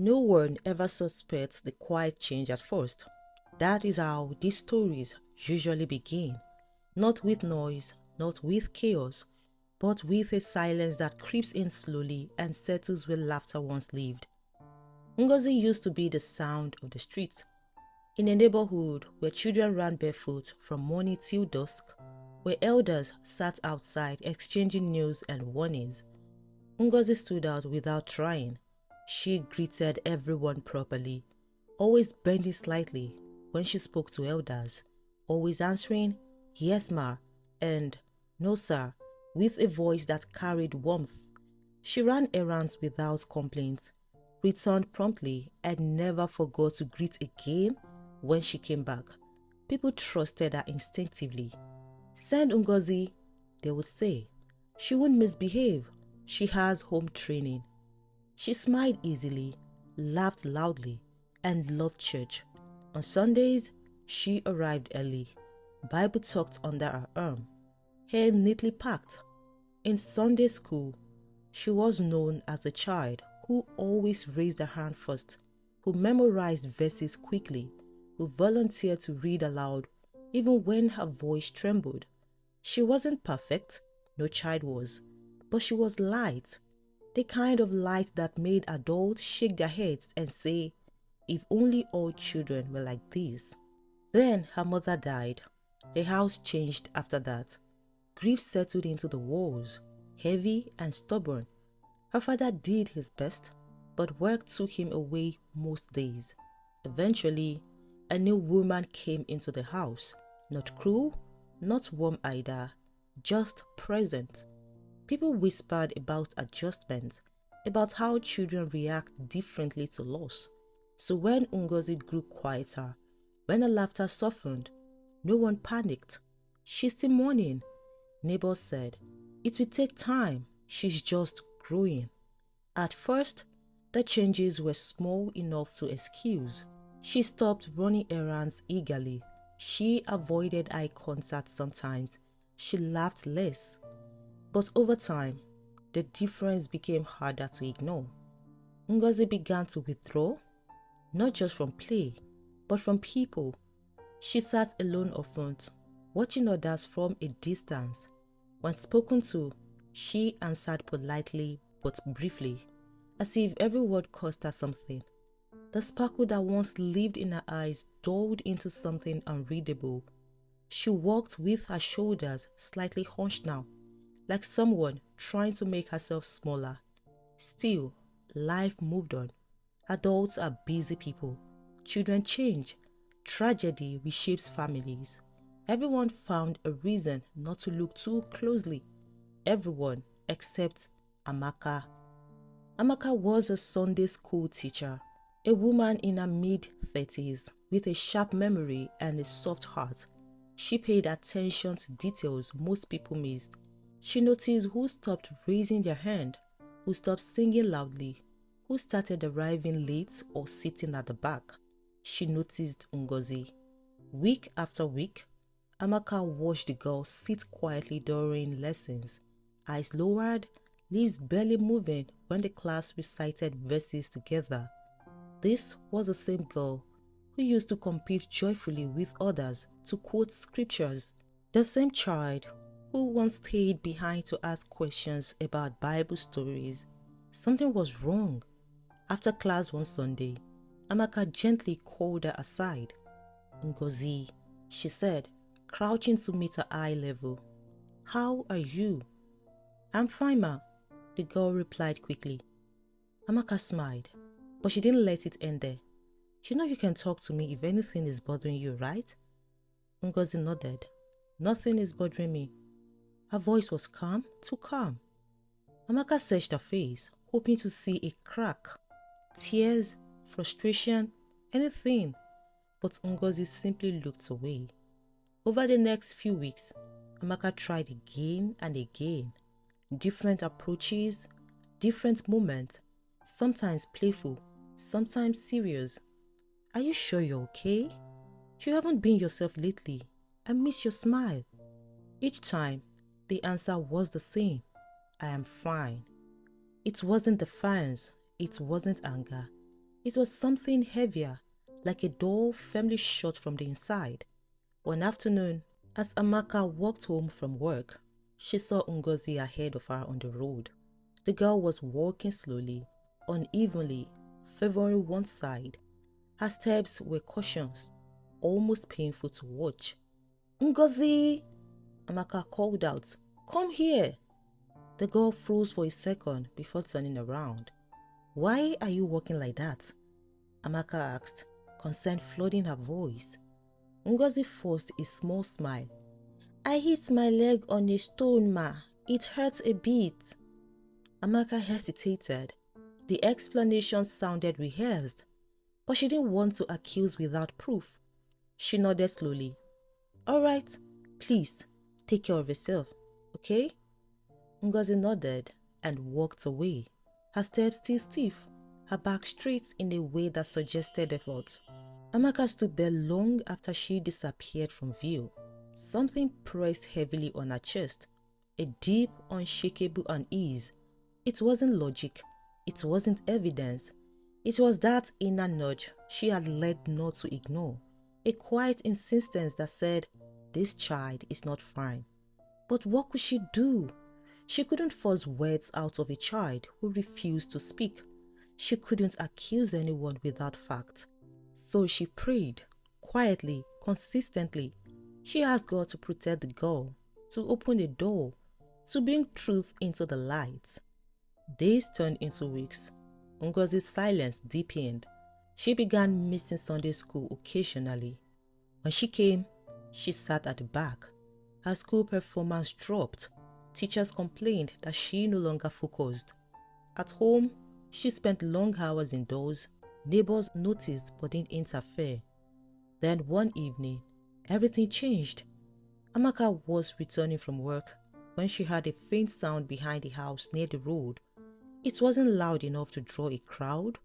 No one ever suspects the quiet change at first. That is how these stories usually begin. Not with noise, not with chaos, but with a silence that creeps in slowly and settles where laughter once lived. Ngozi used to be the sound of the streets. In a neighborhood where children ran barefoot from morning till dusk, where elders sat outside exchanging news and warnings, Ngozi stood out without trying. She greeted everyone properly, always bending slightly when she spoke to elders, always answering, "Yes, ma," and "No, sir," with a voice that carried warmth. She ran errands without complaint, returned promptly, and never forgot to greet again when she came back. People trusted her instinctively. "Send Ngozi," they would say. "She won't misbehave. She has home training." She smiled easily, laughed loudly, and loved church. On Sundays, she arrived early, Bible tucked under her arm, hair neatly packed. In Sunday school, she was known as the child who always raised her hand first, who memorized verses quickly, who volunteered to read aloud even when her voice trembled. She wasn't perfect, no child was, but she was light, the kind of light that made adults shake their heads and say, "If only all children were like this." Then her mother died. The house changed after that. Grief settled into the walls, heavy and stubborn. Her father did his best, but work took him away most days. Eventually, a new woman came into the house, not cruel, not warm either, just present. People whispered about adjustment, about how children react differently to loss. So when Ngozi grew quieter, when her laughter softened, no one panicked. "She's still mourning," neighbors said. "It will take time. She's just growing." At first, the changes were small enough to excuse. She stopped running errands eagerly. She avoided eye contact sometimes. She laughed less. But over time, the difference became harder to ignore. Ngozi began to withdraw, not just from play, but from people. She sat alone often, watching others from a distance. When spoken to, she answered politely but briefly, as if every word cost her something. The sparkle that once lived in her eyes dulled into something unreadable. She walked with her shoulders slightly hunched now, like someone trying to make herself smaller. Still, life moved on. Adults are busy people. Children change. Tragedy reshapes families. Everyone found a reason not to look too closely. Everyone except Amaka. Amaka was a Sunday school teacher, a woman in her mid-30s with a sharp memory and a soft heart. She paid attention to details most people missed. She noticed who stopped raising their hand, who stopped singing loudly, who started arriving late or sitting at the back. She noticed Ngozi. Week after week, Amaka watched the girl sit quietly during lessons, eyes lowered, lips barely moving when the class recited verses together. This was the same girl who used to compete joyfully with others to quote scriptures. The same child who once stayed behind to ask questions about Bible stories. Something was wrong. After class one Sunday, Amaka gently called her aside. "Ngozi," she said, crouching to meet her eye level. "How are you?" "I'm fine, ma," the girl replied quickly. Amaka smiled, but she didn't let it end there. "You know you can talk to me if anything is bothering you, right?" Ngozi nodded. "Nothing is bothering me." Her voice was calm, too calm. Amaka searched her face, hoping to see a crack. Tears, frustration, anything. But Ngozi simply looked away. Over the next few weeks, Amaka tried again and again. Different approaches, different moments, sometimes playful, sometimes serious. "Are you sure you're okay? You haven't been yourself lately. I miss your smile." Each time, the answer was the same. "I am fine." It wasn't defiance, it wasn't anger. It was something heavier, like a door firmly shut from the inside. One afternoon, as Amaka walked home from work, she saw Ngozi ahead of her on the road. The girl was walking slowly, unevenly, favoring one side. Her steps were cautious, almost painful to watch. "Ngozi!" Amaka called out. "Come here!" The girl froze for a second before turning around. "Why are you walking like that?" Amaka asked, concern flooding her voice. Ngozi forced a small smile. "I hit my leg on a stone, ma. It hurts a bit." Amaka hesitated. The explanation sounded rehearsed, but she didn't want to accuse without proof. She nodded slowly. "All right, please, take care of yourself, okay?" Ngozi nodded and walked away, her steps still stiff, her back straight in a way that suggested effort. Amaka stood there long after she disappeared from view. Something pressed heavily on her chest, a deep, unshakable unease. It wasn't logic, it wasn't evidence. It was that inner nudge she had learned not to ignore, a quiet insistence that said, "This child is not fine." But what could she do? She couldn't force words out of a child who refused to speak. She couldn't accuse anyone without fact. So she prayed, quietly, consistently. She asked God to protect the girl, to open a door, to bring truth into the light. Days turned into weeks. Ngozi's silence deepened. She began missing Sunday school occasionally. When she came, she sat at the back. Her school performance dropped. Teachers complained that she no longer focused. At home, she spent long hours indoors. Neighbors noticed but didn't interfere. Then one evening, everything changed. Amaka was returning from work when she heard a faint sound behind the house near the road. It wasn't loud enough to draw a crowd,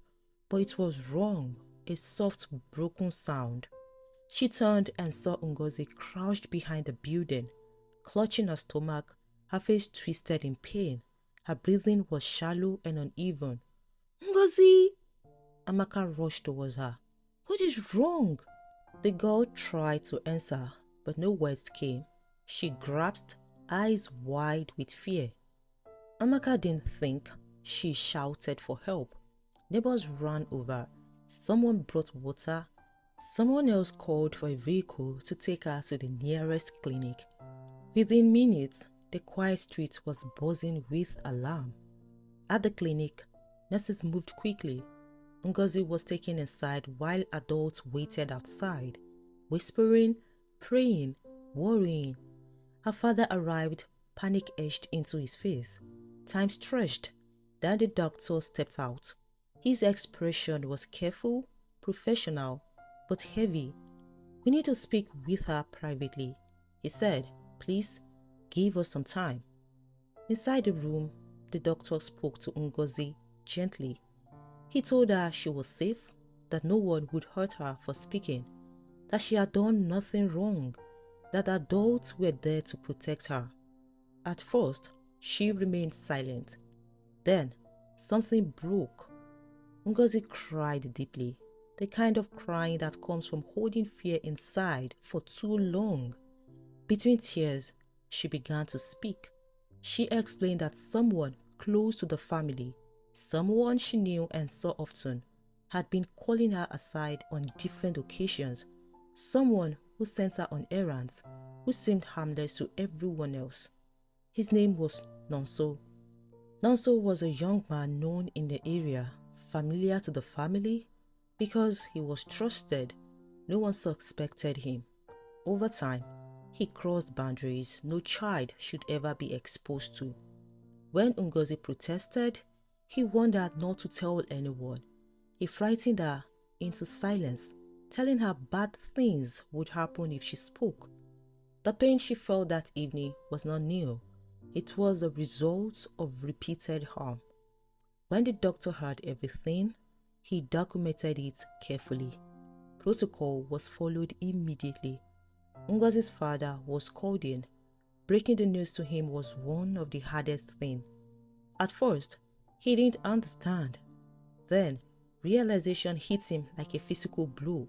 but it was wrong, a soft, broken sound. She turned and saw Ngozi crouched behind the building, clutching her stomach, her face twisted in pain. Her breathing was shallow and uneven. "Ngozi!" Amaka rushed towards her. "What is wrong?" The girl tried to answer, but no words came. She grasped, eyes wide with fear. Amaka didn't think. She shouted for help. Neighbors ran over. Someone brought water. Someone else called for a vehicle to take her to the nearest clinic. Within minutes, the quiet street was buzzing with alarm. At the clinic, nurses moved quickly. Ngozi was taken inside while adults waited outside, whispering, praying, worrying. Her father arrived, panic etched into his face. Time stretched. Then the doctor stepped out. His expression was careful, professional, but heavy. "We need to speak with her privately," he said. "Please, give us some time." Inside the room, the doctor spoke to Ngozi gently. He told her she was safe, that no one would hurt her for speaking, that she had done nothing wrong, that adults were there to protect her. At first, she remained silent. Then, something broke. Ngozi cried deeply, the kind of crying that comes from holding fear inside for too long. Between tears, she began to speak. She explained that someone close to the family, someone she knew and saw often, had been calling her aside on different occasions, someone who sent her on errands, who seemed harmless to everyone else. His name was Nonso. Nonso was a young man known in the area, familiar to the family, because he was trusted. No one suspected him. Over time, he crossed boundaries no child should ever be exposed to. When Ngozi protested, he warned her not to tell anyone. He frightened her into silence, telling her bad things would happen if she spoke. The pain she felt that evening was not new. It was a result of repeated harm. When the doctor heard everything, he documented it carefully. Protocol was followed immediately. Ngozi's father was called in. Breaking the news to him was one of the hardest things. At first, he didn't understand. Then, Realization hit him like a physical blow.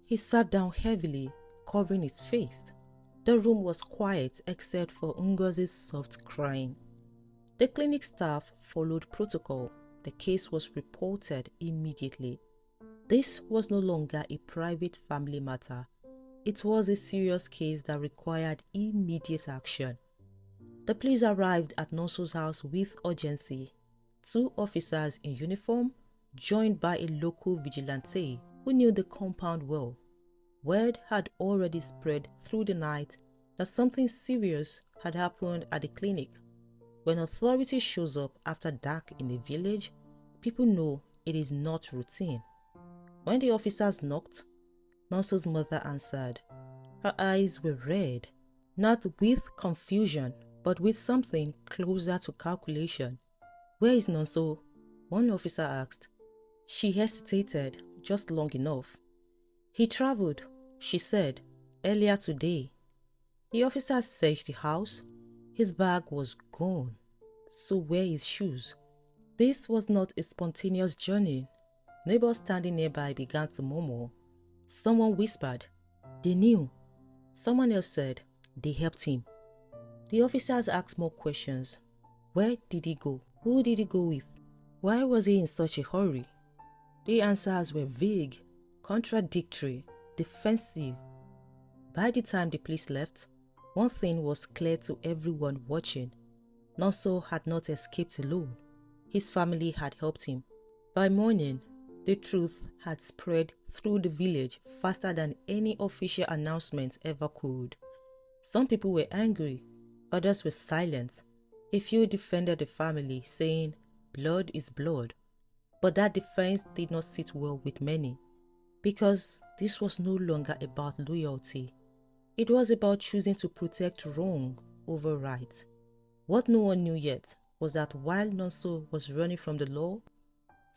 He sat down heavily, covering his face. The room was quiet except for Ngozi's soft crying. The clinic staff followed protocol. The case was reported immediately. This was no longer a private family matter. It was a serious case that required immediate action. The police arrived at Nonso's house with urgency. 2 officers in uniform, joined by a local vigilante who knew the compound well. Word had already spread through the night that something serious had happened at the clinic. When authority shows up after dark in a village, people know it is not routine. When the officers knocked, Nonso's mother answered. Her eyes were red, not with confusion, but with something closer to calculation. Where is Nonso? One officer asked. She hesitated just long enough. He traveled, she said, earlier today. The officer searched the house. His bag was gone. So were his shoes. This was not a spontaneous journey. Neighbors standing nearby began to murmur. Someone whispered, they knew. Someone else said, they helped him. The officers asked more questions. Where did he go? Who did he go with? Why was he in such a hurry? The answers were vague, contradictory, defensive. By the time the police left, one thing was clear to everyone watching. Nonso had not escaped alone. His family had helped him. By morning, the truth had spread through the village faster than any official announcement ever could. Some people were angry, others were silent. A few defended the family, saying, blood is blood. But that defense did not sit well with many, because this was no longer about loyalty. It was about choosing to protect wrong over right. What no one knew yet was that while Nonso was running from the law,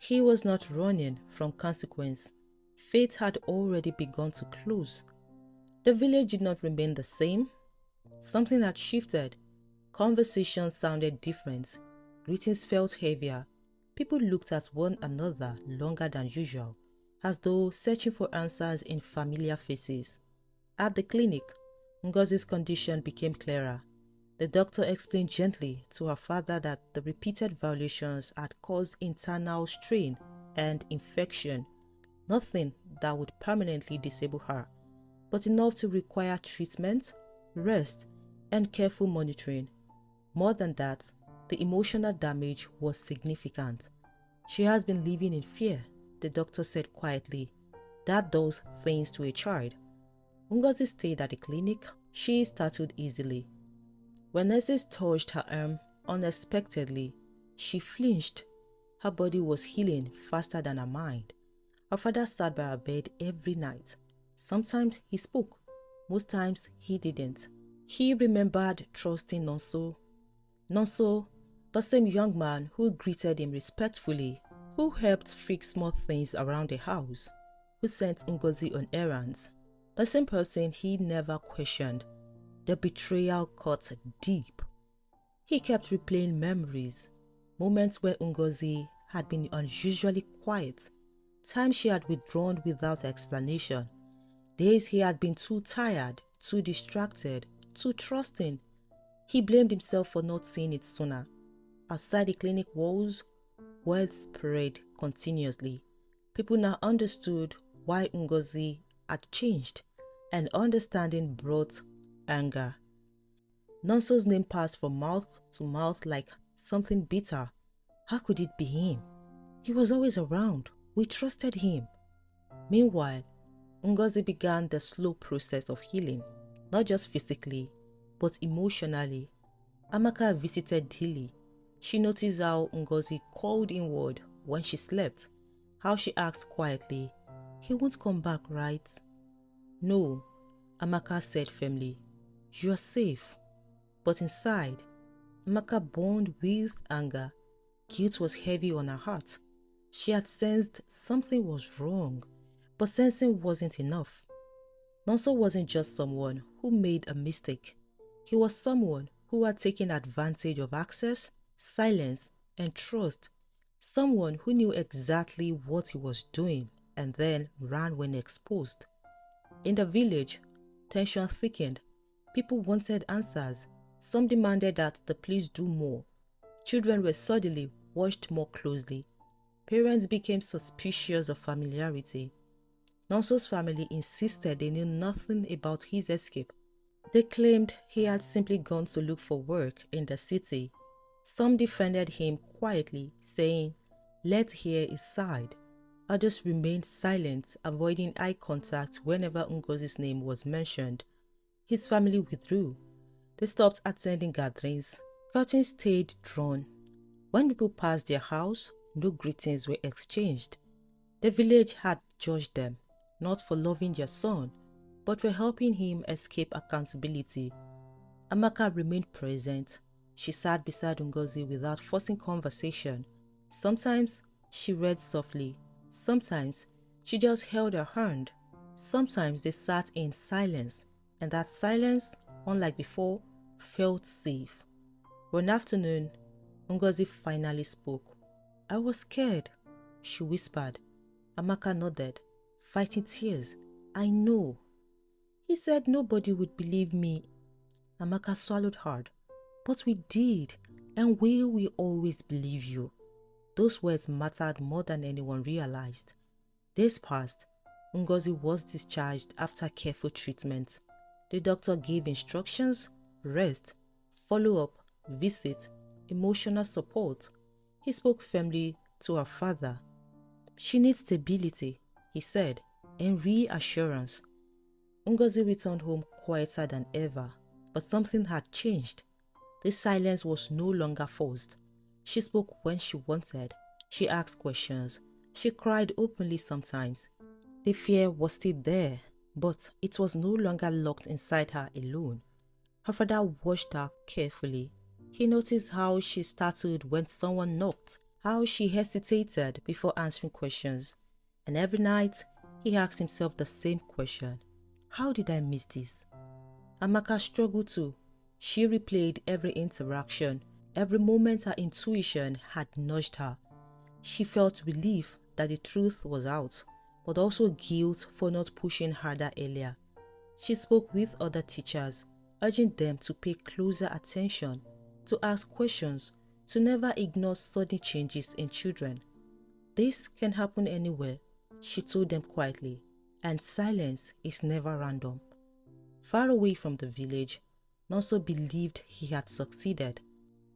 he was not running from consequence. Fate had already begun to close. The village did not remain the same. Something had shifted. Conversations sounded different. Greetings felt heavier. People looked at one another longer than usual, as though searching for answers in familiar faces. At the clinic, Ngozi's condition became clearer. The doctor explained gently to her father that the repeated violations had caused internal strain and infection, nothing that would permanently disable her, but enough to require treatment, rest, and careful monitoring. More than that, the emotional damage was significant. She has been living in fear, the doctor said quietly. That does things to a child. Ngozi stayed at the clinic. She startled easily. When nurses touched her arm unexpectedly, she flinched. Her body was healing faster than her mind. Her father sat by her bed every night. Sometimes he spoke, most times he didn't. He remembered trusting Nonso. Nonso, the same young man who greeted him respectfully, who helped fix small things around the house, who sent Ngozi on errands. The same person he never questioned. The betrayal cut deep. He kept replaying memories, moments where Ngozi had been unusually quiet, times she had withdrawn without explanation, days he had been too tired, too distracted, too trusting. He blamed himself for not seeing it sooner. Outside the clinic walls, words spread continuously. People now understood why Ngozi had changed, and understanding brought anger. Nonso's name passed from mouth to mouth like something bitter. How could it be him? He was always around. We trusted him. Meanwhile, Ngozi began the slow process of healing, not just physically, but emotionally. Amaka visited daily. She noticed how Ngozi called inward when she slept, how she asked quietly, "He won't come back, right?" "No," Amaka said firmly. "You're safe." But inside, Amaka burned with anger. Guilt was heavy on her heart. She had sensed something was wrong, but sensing wasn't enough. Nonso wasn't just someone who made a mistake. He was someone who had taken advantage of access, silence, and trust. someone who knew exactly what he was doing and then ran when exposed. In the village, tension thickened. People wanted answers. Some demanded that the police do more. Children were suddenly watched more closely. Parents became suspicious of familiarity. Nonso's family insisted they knew nothing about his escape. They claimed he had simply gone to look for work in the city. Some defended him quietly, saying, "Let's hear his side." Others remained silent, avoiding eye contact whenever Ngozi's name was mentioned. His family withdrew. They stopped attending gatherings. Curtains stayed drawn. When people passed their house, no greetings were exchanged. The village had judged them, not for loving their son, but for helping him escape accountability. Amaka remained present. She sat beside Ngozi without forcing conversation. Sometimes she read softly. Sometimes she just held her hand. Sometimes they sat in silence, and that silence, unlike before, felt safe. One afternoon, Ngozi finally spoke. "I was scared," she whispered. Amaka nodded, fighting tears. "I know." "He said nobody would believe me." Amaka swallowed hard. "But we did, and we will always believe you." Those words mattered more than anyone realized. Days passed. Ngozi was discharged after careful treatment. The doctor gave instructions: rest, follow-up, visit, emotional support. He spoke firmly to her father. "She needs stability," he said, "and reassurance." Ngozi returned home quieter than ever, but something had changed. The silence was no longer forced. She spoke when she wanted. She asked questions. She cried openly sometimes. The fear was still there, but it was no longer locked inside her alone. Her father watched her carefully. He noticed how she startled when someone knocked, how she hesitated before answering questions. And every night, he asked himself the same question: how did I miss this? Amaka struggled too. She replayed every interaction, every moment her intuition had nudged her. She felt relief that the truth was out, but also guilt for not pushing harder earlier. She spoke with other teachers, urging them to pay closer attention, to ask questions, to never ignore sudden changes in children. "This can happen anywhere," she told them quietly, "and silence is never random." Far away from the village, Nonso believed he had succeeded.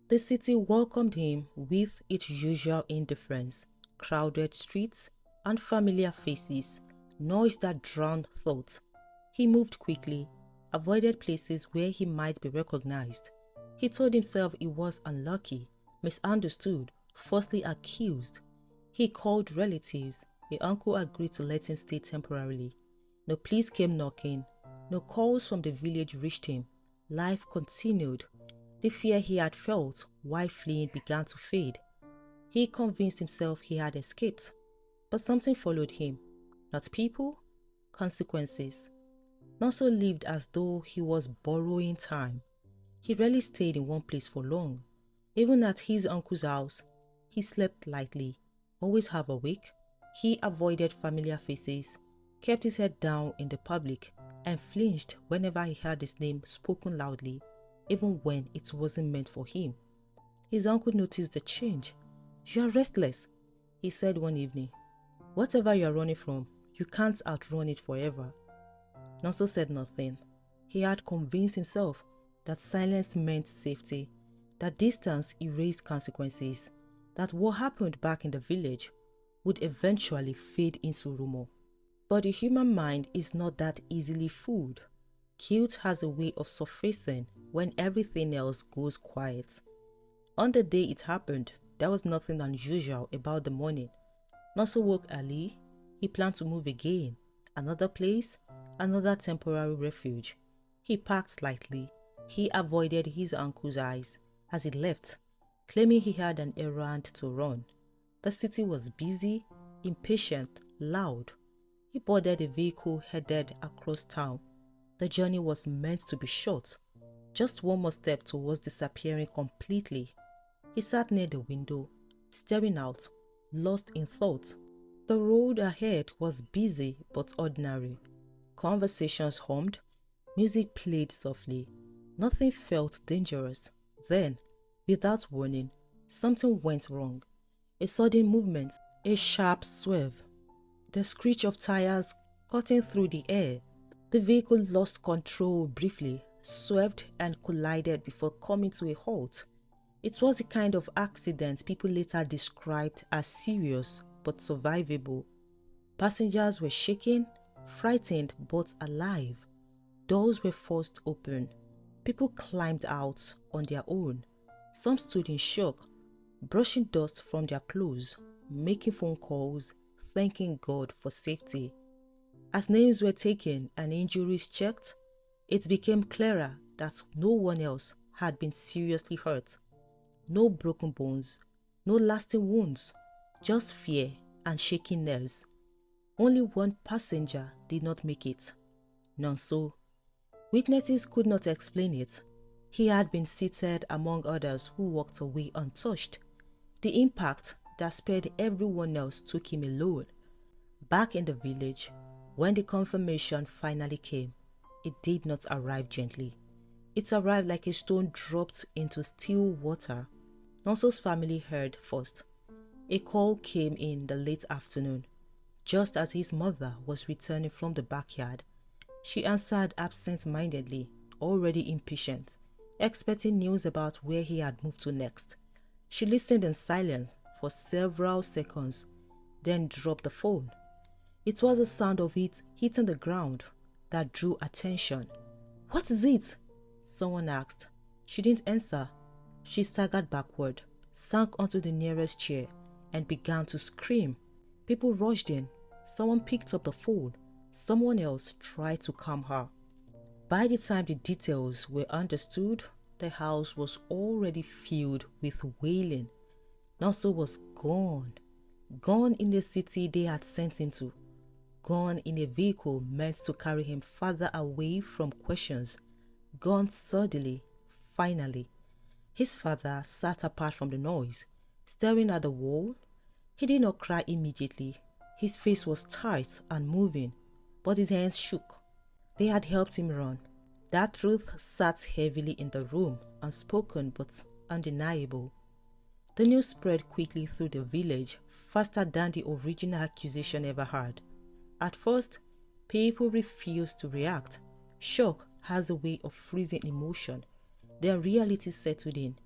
The city welcomed him with its usual indifference: crowded streets, unfamiliar faces, noise that drowned thought. He moved quickly, avoided places where he might be recognized. He told himself he was unlucky, misunderstood, falsely accused. He called relatives. The uncle agreed to let him stay temporarily. No police came knocking. No calls from the village reached him. Life continued. The fear he had felt while fleeing began to fade. He convinced himself he had escaped. But something followed him. Not people, consequences. Nonso lived as though he was borrowing time. He rarely stayed in one place for long. Even at his uncle's house, he slept lightly, always half awake. He avoided familiar faces, kept his head down in the public, and flinched whenever he heard his name spoken loudly, even when it wasn't meant for him. His uncle noticed the change. "You are restless," he said one evening. "Whatever you are running from, you can't outrun it forever." Nonso said nothing. He had convinced himself that silence meant safety, that distance erased consequences, that what happened back in the village would eventually fade into rumor. But the human mind is not that easily fooled. Guilt has a way of surfacing when everything else goes quiet. On the day it happened, there was nothing unusual about the morning. Nonso woke early. He planned to move again. Another place, another temporary refuge. He packed lightly. He avoided his uncle's eyes as he left, claiming he had an errand to run. The city was busy, impatient, loud. He boarded a vehicle headed across town. The journey was meant to be short, just one more step towards disappearing completely. He sat near the window, staring out, lost in thought. The road ahead was busy but ordinary. Conversations hummed, music played softly. Nothing felt dangerous. Then, without warning, something went wrong. A sudden movement, a sharp swerve, the screech of tires cutting through the air. The vehicle lost control briefly, swerved and collided before coming to a halt. It was a kind of accident people later described as serious but survivable. Passengers were shaken, frightened but alive. Doors were forced open. People climbed out on their own. Some stood in shock, brushing dust from their clothes, making phone calls, thanking God for safety. As names were taken and injuries checked, it became clearer that no one else had been seriously hurt. No broken bones, no lasting wounds, just fear and shaking nerves. Only one passenger did not make it. Nonso. Witnesses could not explain it. He had been seated among others who walked away untouched. The impact that spared everyone else took him alone. Back in the village, when the confirmation finally came, it did not arrive gently. It arrived like a stone dropped into still water. Nonso's family heard first. A call came in the late afternoon, just as his mother was returning from the backyard. She answered absent-mindedly, already impatient, expecting news about where he had moved to next. She listened in silence for several seconds, then dropped the phone. It was the sound of it hitting the ground that drew attention. "What is it?" someone asked. She didn't answer. She staggered backward, sank onto the nearest chair, and began to scream. People rushed in. Someone picked up the phone. Someone else tried to calm her. By the time the details were understood, the house was already filled with wailing. Nonso was gone. Gone in the city they had sent him to. Gone in a vehicle meant to carry him farther away from questions. Gone suddenly, finally. His father sat apart from the noise, staring at the wall. He did not cry immediately. His face was tight and moving, but his hands shook. They had helped him run. That truth sat heavily in the room, unspoken but undeniable. The news spread quickly through the village, faster than the original accusation ever had. At first, people refused to react. Shock has a way of freezing emotion. Then reality settled in.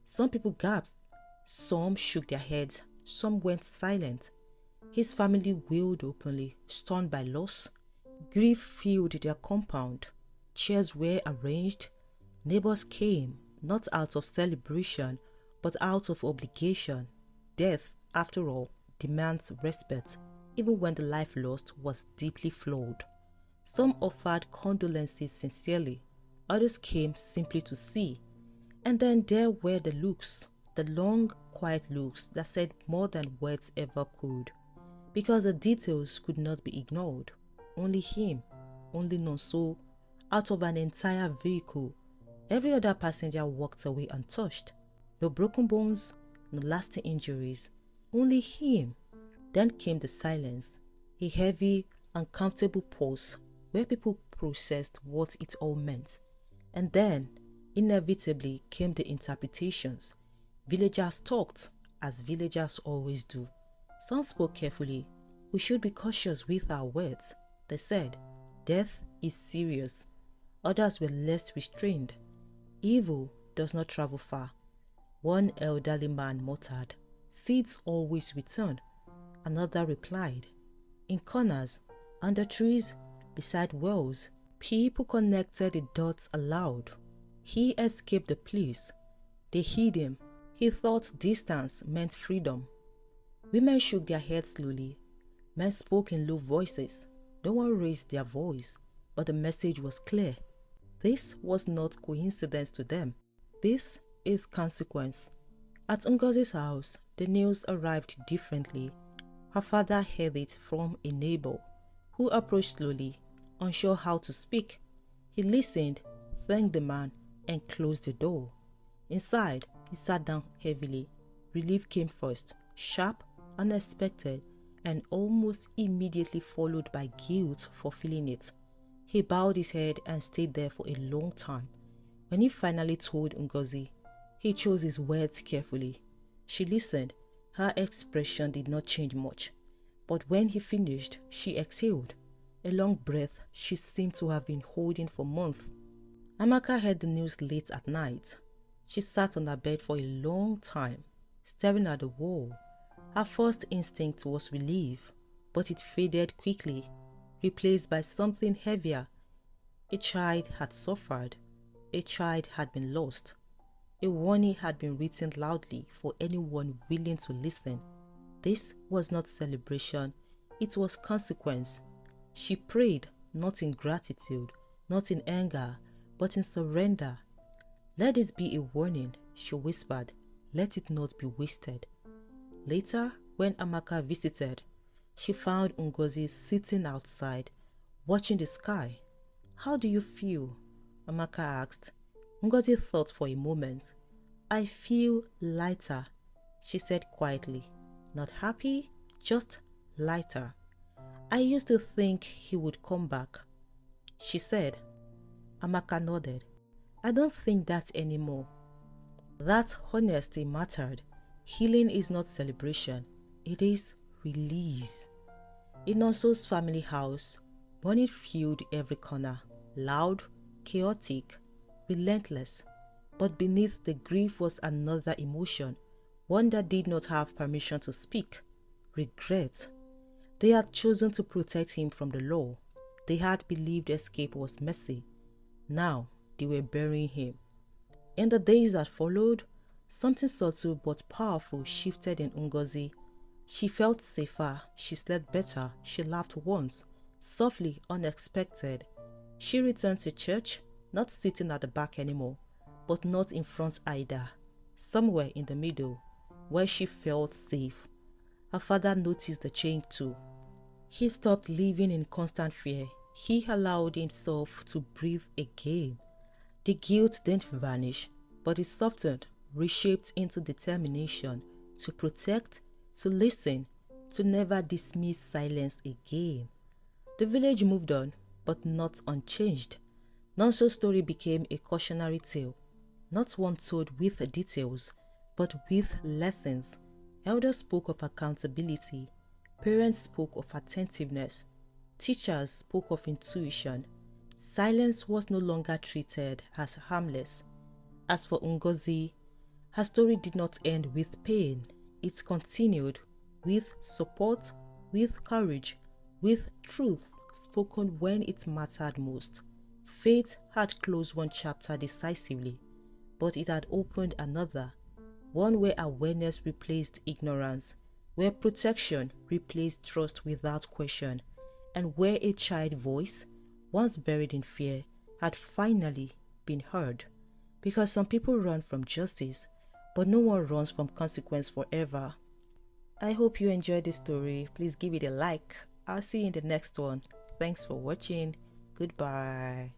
Some people gasped, some shook their heads, some went silent. His family wailed openly, stunned by loss. Grief filled their compound. Chairs were arranged. Neighbors came, not out of celebration, but out of obligation. Death, after all, demands respect, even when the life lost was deeply flawed. Some offered condolences sincerely. Others came simply to see. And then there were the looks, the long, quiet looks that said more than words ever could. Because the details could not be ignored. Only him, only Nonso, out of an entire vehicle. Every other passenger walked away untouched. No broken bones, no lasting injuries. Only him. Then came the silence, a heavy, uncomfortable pause where people processed what it all meant. And then, inevitably, came the interpretations. Villagers talked, as villagers always do. Some spoke carefully. "We should be cautious with our words," they said. "Death is serious." Others were less restrained. "Evil does not travel far." One elderly man muttered, "Seeds always return." Another replied, "In corners, under trees, beside wells." People connected the dots aloud. He escaped the police. They hid him. He thought distance meant freedom. Women shook their heads slowly. Men spoke in low voices. No one raised their voice, but the message was clear. This was not coincidence to them. This is consequence. At Ngozi's house, the news arrived differently. Her father heard it from a neighbor, who approached slowly, unsure how to speak. He listened, thanked the man, and closed the door. Inside, he sat down heavily. Relief came first, sharp, unexpected, and almost immediately followed by guilt for feeling it. He bowed his head and stayed there for a long time. When he finally told Ngozi, he chose his words carefully. She listened. Her expression did not change much. But when he finished, she exhaled, a long breath she seemed to have been holding for months. Amaka heard the news late at night. She sat on her bed for a long time, staring at the wall. Her first instinct was relief, but it faded quickly, replaced by something heavier. A child had suffered. A child had been lost. A warning had been written loudly for anyone willing to listen. This was not celebration, it was consequence. She prayed, not in gratitude, not in anger, but in surrender. Let this be a warning, she whispered. Let it not be wasted. Later, when Amaka visited, she found Ngozi sitting outside, watching the sky. How do you feel? Amaka asked. Ngozi thought for a moment. I feel lighter, she said quietly. Not happy, just lighter. I used to think he would come back, she said. Amaka nodded. I don't think that anymore. That honesty mattered. Healing is not celebration, it is release. In Nonso's family house, money filled every corner, loud, chaotic, relentless. But beneath the grief was another emotion, one that did not have permission to speak: regret. They had chosen to protect him from the law. They had believed escape was mercy. Now they were burying him. In the days that followed, something subtle but powerful shifted in Ngozi. She felt safer, she slept better, she laughed once, softly, unexpected. She returned to church, not sitting at the back anymore, but not in front either, somewhere in the middle, where she felt safe. Her father noticed the change too. He stopped living in constant fear. He allowed himself to breathe again. The guilt didn't vanish, but it softened, reshaped into determination to protect, to listen, to never dismiss silence again. The village moved on, but not unchanged. Nonso's story became a cautionary tale, not one told with details, but with lessons. Elders spoke of accountability, parents spoke of attentiveness, teachers spoke of intuition. Silence was no longer treated as harmless. As for Ngozi, her story did not end with pain. It continued with support, with courage, with truth spoken when it mattered most. Fate had closed one chapter decisively, but it had opened another, one where awareness replaced ignorance, where protection replaced trust without question, and where a child's voice, once buried in fear, had finally been heard. Because some people run from justice, but no one runs from consequence forever. I hope you enjoyed this story. Please give it a like. I'll see you in the next one. Thanks for watching. Goodbye.